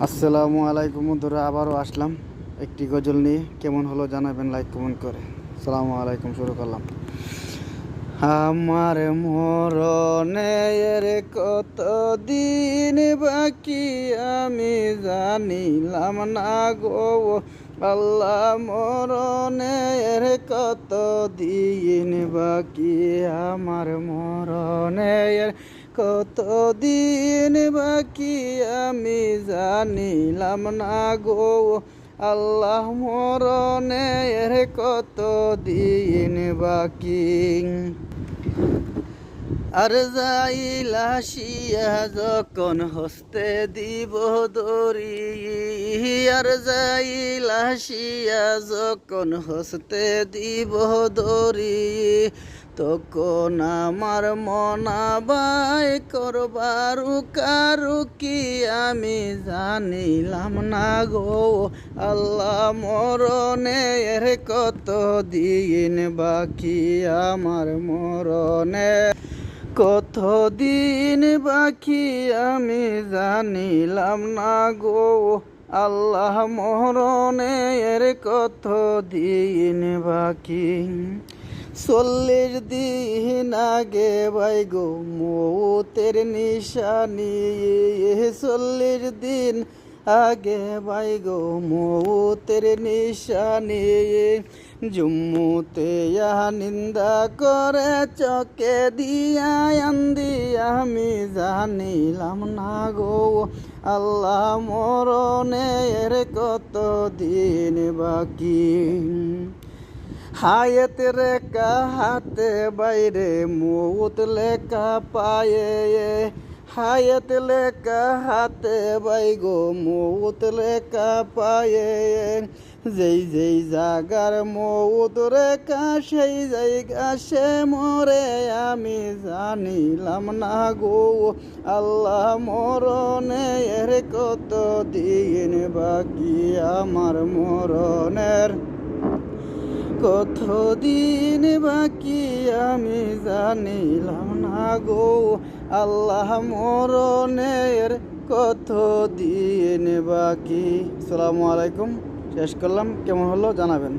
আসসালামু আলাইকুম বন্ধুরা, আবারও আসলাম একটি গজল নিয়ে। কেমন হলো জানাবেন লাইক কমেন্ট করে। আসসালামু আলাইকুম, শুরু করলাম। আমার মরণের কত দিন বাকি আমি জানিলাম না গো আল্লাহ, মরণের কত দিন বাকি আমার মরণের কত দিন বাকি আমি জানিলাম না গো আল্লাহ, মরণের কত দিন বাকি। আর যাইলা শিয়া যখন হস্তে দিব দরি, আর যাইলা শিয়া যখন হস্তে দিব দরি, তখন আমার মনাবাই করবার কারুকি আমি জানিলাম না গো আল্লাহ, মরণের কত দিন বাকি আমার মরণে কত দিন বাকি আমি জানিলাম না গো আল্লাহ, মরণের কত দিন বাকি। 40 দিন আগে ভাই গো মৌতের নিশানি, 40 দিন আগে ভাই গো মৌতের নিশানি, জুম্মুতে নিন্দা করে চকে দিয়া আন্দি আমি জানিলাম না গো আল্লাহ, মরণের কত দিন বাকি। হায়াত রেখা হাতে বাইরে মৌত লেখা পায়ে, হায়াত লেখা হাতে বাইগো মৌত লেখা পায়ে, যেই যেই জাগার মৌত রেখা সেই জায়গা সে মরে আমি জানিলাম না গো আল্লাহ, মরণের কত দিন বাকি আমার মরণের কত দিন বাকি আমি জানিলাম না গো আল্লাহ, মরণের কত দিন বাকি। আসসালামু আলাইকুম, শেষ করলাম। কেমন হলো জানাবেন।